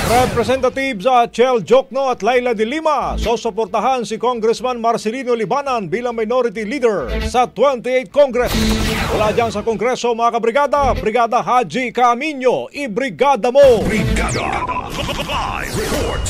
Representatives Chel Jokno at Laila de Lima susuportahan si Congressman Marcelino Libanan bilang Minority Leader sa 28th Congress. Wala dyan sa Kongreso mga kabrigada, Brigada Haji Camino, ibrigada mo! Brigada Live Report.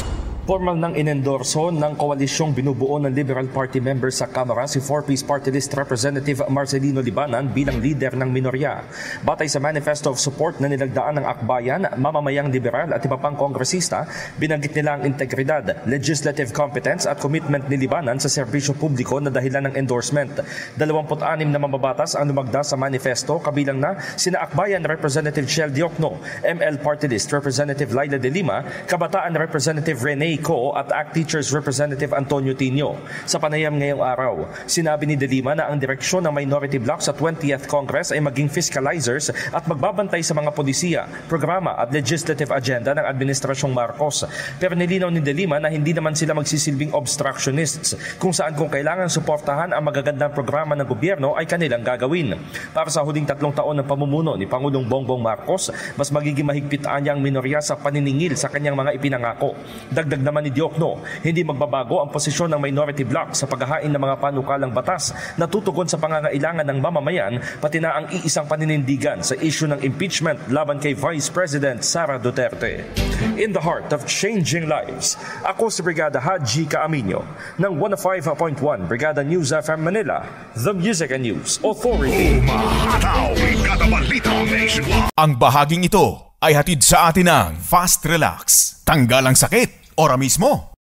Formal nang inendorso ng koalisyong binubuo ng Liberal Party members sa Kamara si 4-piece party list Representative Marcelino Libanan bilang leader ng minorya. Batay sa Manifesto of Support na nilagdaan ng Akbayan, mamamayang liberal at iba pang kongresista, binanggit nila ang integridad, legislative competence at commitment ni Libanan sa serbisyo publiko na dahilan ng endorsement. 26 na mambabatas ang lumagda sa manifesto, kabilang na sina Akbayan Representative Chel Jokno, ML Party List Representative Laila de Lima, Kabataan Representative Rene Ko at ACT Teachers Representative Antonio Tino. Sa panayam ngayong araw, sinabi ni De Lima na ang direksyon ng minority bloc sa 20th Congress ay maging fiscalizers at magbabantay sa mga polisiya, programa at legislative agenda ng Administrasyong Marcos. Pero nilinaw ni De Lima na hindi naman sila magsisilbing obstructionists, kung saan kung kailangan suportahan ang magagandang programa ng gobyerno ay kanilang gagawin. Para sa huling 3 taon ng pamumuno ni Pangulong Bongbong Marcos, mas magiging mahigpit niya ang minorya sa paniningil sa kanyang mga ipinangako. Dagdag naman ni Jokno, hindi magbabago ang posisyon ng minority bloc sa paghahain ng mga panukalang batas na tutugon sa pangangailangan ng mamamayan, pati na ang iisang paninindigan sa issue ng impeachment laban kay Vice President Sara Duterte. In the heart of changing lives, ako si Brigada Haji Camino ng 105.1 Brigada News FM Manila, The Music and News Authority. Umahataw, Brigada Balita Nationwide. Ang bahaging ito ay hatid sa atin ng Fast Relax. Tanggal ang sakit, ora mismo.